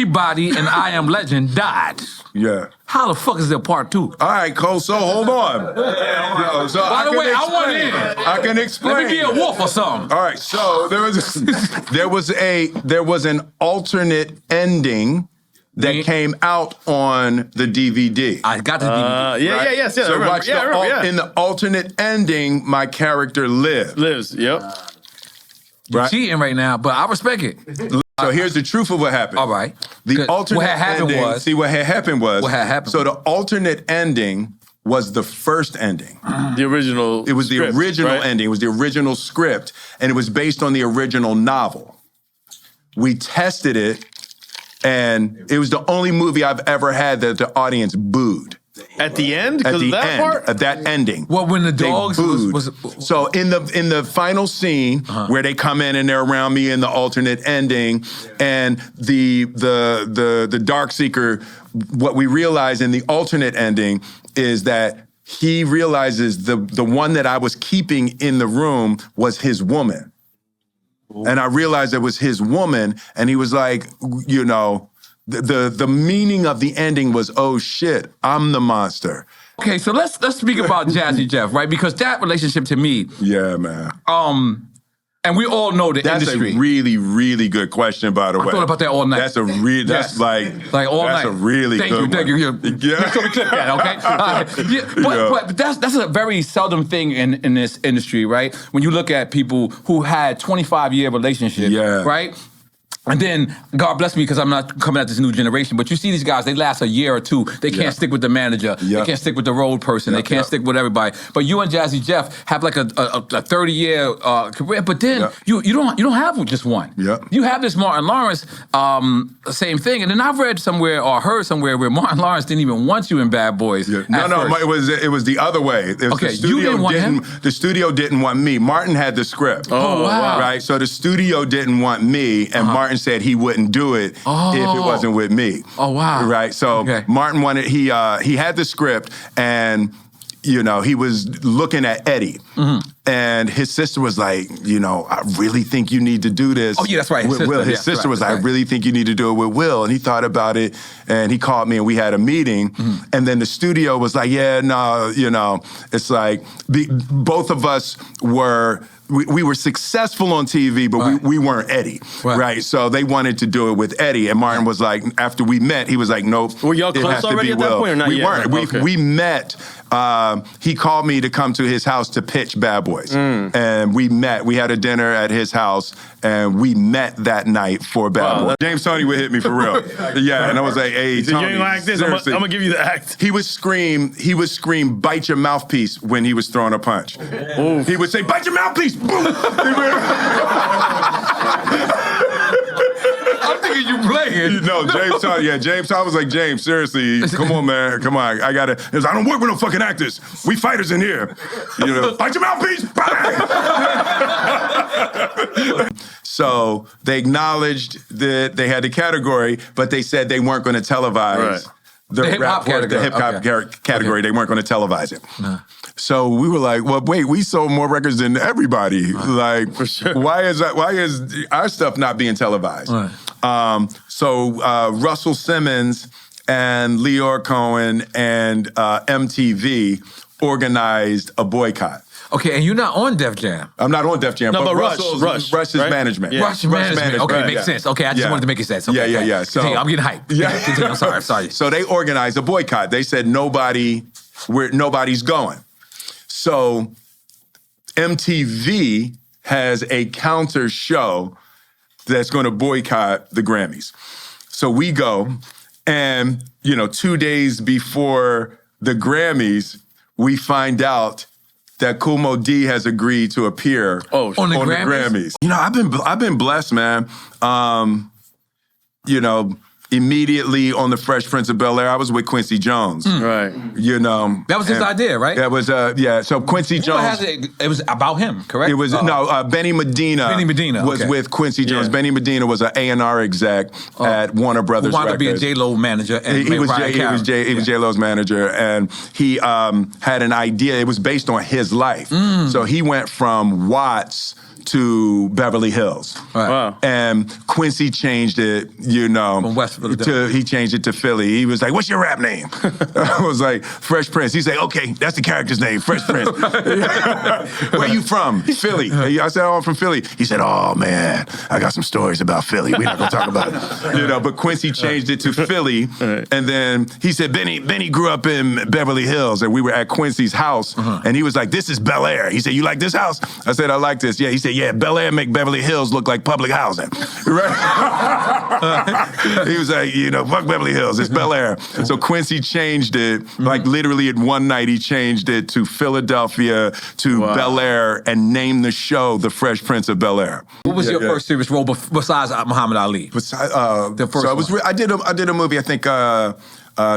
everybody in I Am Legend died. Yeah. How the fuck is there part 2? All right, Cole. So hold on. So By the way, I want in. I can explain. Let me be a wolf or something. All right. So there was an alternate ending that came out on the DVD. I got the DVD. Right? Yes. So watch in the alternate ending, my character Lives, yep. You're Right. cheating right now, but I respect it. So here's the truth of what happened. All right. The alternate what had happened ending. was. See, what had happened was. What had happened. So the alternate ending was the first ending. The original. It was the script, original right? ending. It was the original script, and it was based on the original novel. We tested it, and it was the only movie I've ever had that the audience booed. At the end? At the that end, part? at that ending. Well, when the They dogs booed. So in the final scene where they come in and they're around me in the alternate ending, and the Dark Seeker, what we realize in the alternate ending is that he realizes the one that I was keeping in the room was his woman. And I realized it was his woman, and he was like, you know, the meaning of the ending was, oh shit, I'm the monster. Okay, so let's speak about Jazzy Jeff, right? Because that relationship to me, Yeah, man. and we all know the That's industry. a really, really good question, by the way. I thought about that all night. That's a real. That's Yes. like all that's night. a really thank good you, thank one. you. Yeah. So we clip that, okay? But that's a very seldom thing in this industry, right? When you look at people who had 25-year relationships, right? And then, God bless me, because I'm not coming at this new generation, but you see these guys, they last a year or two. They can't stick with the manager. They can't stick with the road person. They can't stick with everybody. But you and Jazzy Jeff have like a 30-year career, but then you don't have just one. You have this Martin Lawrence, same thing. And then I've read somewhere or heard somewhere where Martin Lawrence didn't even want you in Bad Boys. No, it was the other way. It was Okay, the studio you didn't want him? The studio didn't want me. Martin had the script. Oh, wow. Right? So the studio didn't want me, and Martin said he wouldn't do it if it wasn't with me. Oh, wow. Right? So Martin wanted, he had the script, and you know, he was looking at Eddie. And his sister was like, you know, I really think you need to do this. Oh, yeah, that's right. With Will. His sister was like, I really think you need to do it with Will. And he thought about it, and he called me, and we had a meeting. And then the studio was like, yeah, no, you know, it's like, both of us were, we were successful on TV, but we weren't Eddie, right? So they wanted to do it with Eddie. And Martin was like, after we met, he was like, nope. Were y'all close already at that point or not we yet? weren't. Okay. We met. He called me to come to his house to pitch Bad Boys. And we met. We had a dinner at his house, and we met that night for Bad Boys. James Tony would hit me for real. Yeah, and I was like, hey, He said, Tony, you ain't like this, I'm gonna give you the act. He would scream, bite your mouthpiece when he was throwing a punch. He would say, bite your mouthpiece, boom! I'm thinking you playing. No, James Tony, James Tony was like, James, seriously, come on, man, come on, I gotta, he was, I don't work with no fucking actors. We fighters in here. You know, bite your mouthpiece, bang! So they acknowledged that they had the category, but they said they weren't gonna televise the hip-hop category. They weren't gonna televise it. So we were like, well, wait, we sold more records than everybody. Like, for sure. Why is our stuff not being televised? So Russell Simmons and N.O.R.E. Cohen and MTV organized a boycott. Okay, and you're not on Def Jam. I'm not on Def Jam, No, but Rush's right? management. Yeah. Rush management. Okay, makes sense. Okay, I just wanted to make it sense. Okay, Yeah. So I'm getting hyped. Continue. I'm sorry. So they organized a boycott. They said nobody's going. So MTV has a counter show that's going to boycott the Grammys. So we go, and 2 days before the Grammys, we find out that Kool Moe Dee has agreed to appear on the Grammys. I've been blessed, man. Immediately on the Fresh Prince of Bel-Air, I was with Quincy Jones. Right. That was his idea, right? That was So Quincy Jones. It was about him, correct? It was Benny Medina. Benny Medina was with Quincy Jones. Benny Medina was an A&R exec at Warner Brothers. Who wound up being Records. J-Lo manager. And He was J-Lo's manager, and he had an idea. It was based on his life. So he went from Watts to Beverly Hills. Right. Wow. And Quincy changed it, From West Philadelphia. he changed it to Philly. He was like, "What's your rap name?" I was like, "Fresh Prince." He's like, "Okay, that's the character's name, Fresh Prince." "Where you from?" "Philly." I said, "Oh, I'm from Philly." He said, "Oh man, I got some stories about Philly. We're not gonna talk about it." But Quincy changed it to Philly, and then he said, Benny grew up in Beverly Hills, and we were at Quincy's house, and he was like, "This is Bel Air." He said, "You like this house?" I said, "I like this." Yeah, he said, "Yeah, Bel Air make Beverly Hills look like public housing." Right? He was like, "Fuck Beverly Hills, it's Bel Air." So Quincy changed it, like literally in one night, he changed it to Philadelphia, to Bel Air, and named the show The Fresh Prince of Bel Air. What was your first serious role besides Muhammad Ali? The first one. I did a movie, I think,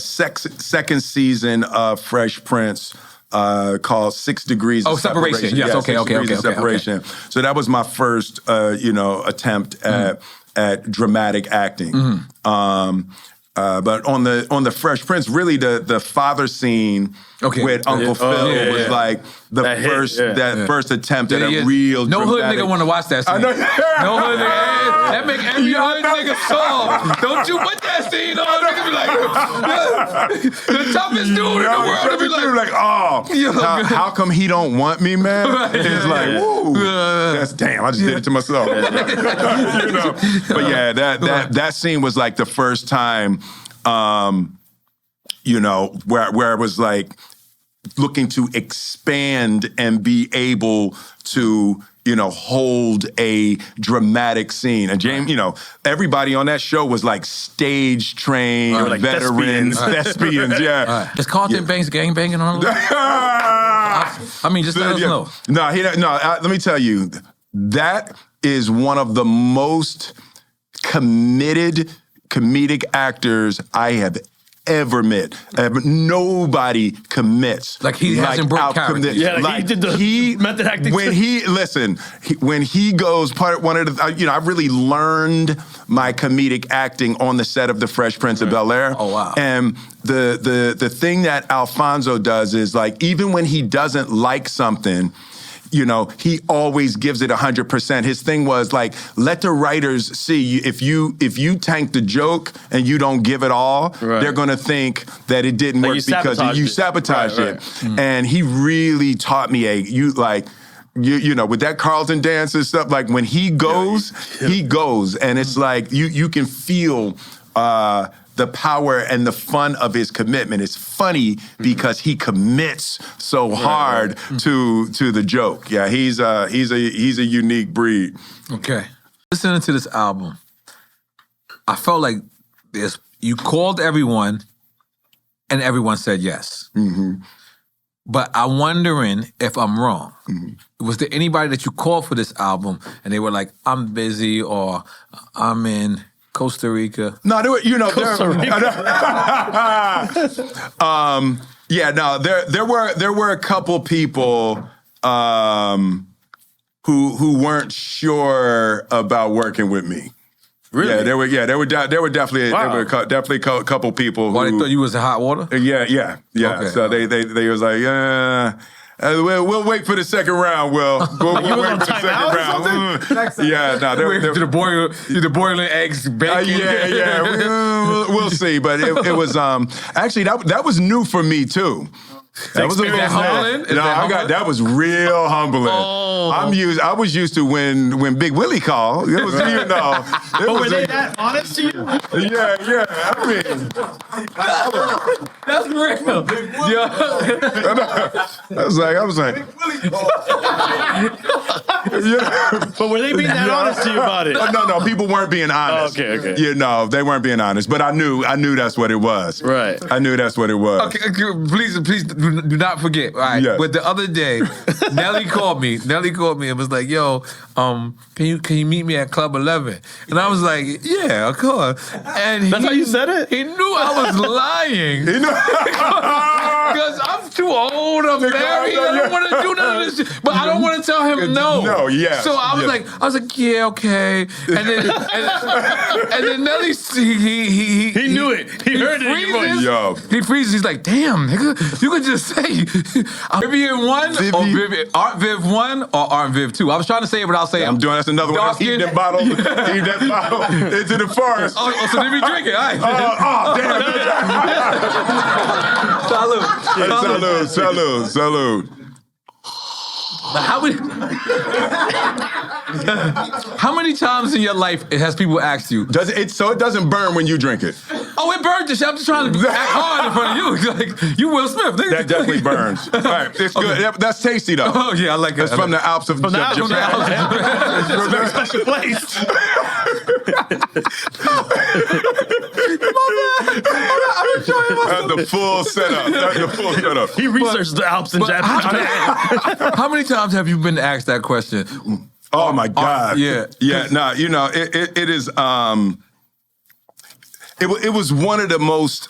second season of Fresh Prince, called 6 Degrees of Separation. Yes, Yeah, okay, 6 Degrees of Separation. Okay. So that was my first, attempt at dramatic acting. But on the Fresh Prince, really the father scene with Uncle Phil was like the first attempt at a real No dramatic... hood nigga want to watch that scene. No hood nigga. That make every hood nigga soft. Don't you put that scene on. Nigga be like, the toughest dude in the world. Be like, how come he don't want me, man? It's like, woo. That's damn. I just did it to myself. But yeah, that scene was like the first time, where I was like looking to expand and be able to, hold a dramatic scene. And James, everybody on that show was like stage trained, like veterans, thespians, yeah. Is Carlton Banks gangbanging on I mean, just let us know. No, let me tell you, that is one of the most committed comedic actors I have ever met. Nobody commits. Like he hasn't broke character. Yeah, like he did the method acting. When he goes, one of the, I really learned my comedic acting on the set of The Fresh Prince of Bel Air. Oh wow! And the thing that Alfonso does is like even when he doesn't like something, he always gives it 100%. His thing was like, let the writers see if you tank the joke and you don't give it all, they're gonna think that it didn't work because you sabotaged it. Mm. And he really taught me with that Carlton dance and stuff. Like when he goes, he goes, and it's like you can feel. The power and the fun of his commitment. It's funny because he commits so hard to the joke. Yeah, he's a unique breed. Okay. Listening to this album, I felt like you called everyone and everyone said yes. Mm-hmm. But I'm wondering if I'm wrong. Mm-hmm. Was there anybody that you called for this album and they were like, I'm busy or I'm in Costa Rica? No, there were, Costa Rica. There were a couple people who weren't sure about working with me. Really? Yeah, there were definitely a couple people who. Why they thought you was in hot water? Yeah. Okay. So they was like, we'll wait for the second round. We'll wait for the second round. Yeah, no, the boiling eggs bacon. We'll see. But it was actually that was new for me too. That was humbling. That was real humbling. Oh. I was used to when Big Willie called. It was were they that honest to you? Yeah. I mean, that's real. I was like, But were they being that honest to you about it? No, people weren't being honest. Oh, okay. They weren't being honest. But I knew that's what it was. Right. I knew that's what it was. Okay, please do not forget. All right. Yes. But the other day, Nelly called me and was like, "Yo, can you meet me at Club 11?" And I was like, "Yeah, of course." And that's how you said it? He knew I was lying. He knew. Because I'm too old. I'm married. I don't want to do none of this shit. But I don't want to tell him no. No, yeah. So I was like, yeah, okay. And then Nelly, he knew knew it. He heard it in your voice. Yo. He freezes. He's like, damn, nigga, you could just say Vivian 1 or Art Viv 1 or Art Viv 2. I was trying to say it without saying. I'm doing that's another one. Heat that bottle. Heat that bottle into the forest. Oh, so then we drink it. All right. Damn. Salud. How many times in your life has people asked you? So it doesn't burn when you drink it? Oh, it burned the shit. I'm just trying to act hard in front of you. Like, you Will Smith, nigga. That definitely burns. All right, it's good. Okay. That's tasty though. Oh yeah, I like it. It's from the Alps of Japan. It's a very special place. I'm enjoying myself. That's the full setup. He researched the Alps in Japan. How many times have you been asked that question? Oh my God. Yeah. No, you know, it is. It was one of the most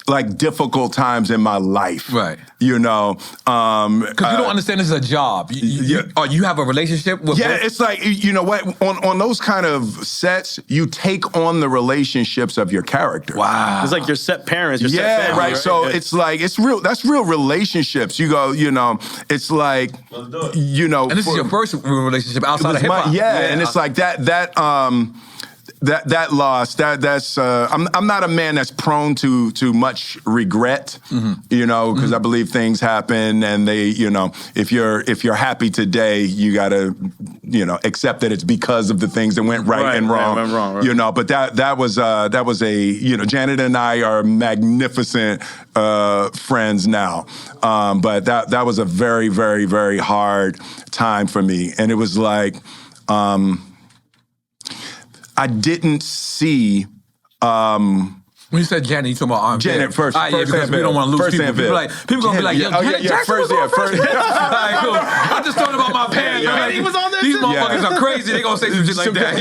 like difficult times in my life. Right. You know, because you don't understand this is a job. You have a relationship with. Yeah, it's like, you know what? On those kind of sets, you take on the relationships of your character. Wow. It's like your set parents. Your set family, right. So it's like it's real. That's real relationships. You go. You know, it's like you know. And this is your first real relationship outside of hip hop. And it's like that loss. That's I'm not a man that's prone to much regret. You know, because I believe things happen, and they, you know, if you're happy today, you gotta, you know, accept that it's because of the things that went right and wrong. Right. You know, but that was a, you know, Janet and I are magnificent friends now. But that was a very, very, very hard time for me, and it was like. I didn't see. When you said Janet, you talking about Aunt Janet first. Because we don't want to lose people. People gonna be like, yo, Janet Jackson was on first. All right, cool. I just thought about my parents. Like, he was on that These shit? motherfuckers are crazy. They gonna say some shit like that.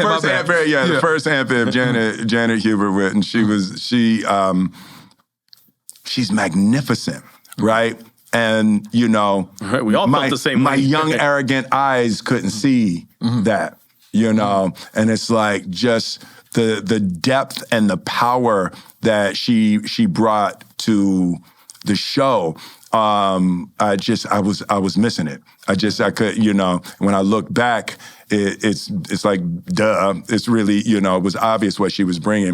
First Aunt the first Aunt Viv, Janet Hubert Whitten. She's magnificent, right? And you know, we all felt the same way. My young arrogant eyes couldn't see that. You know, and it's like just the depth and the power that she brought to the show. I was missing it. I could, you know, when I look back, it's like, duh. It's really, you know, it was obvious what she was bringing.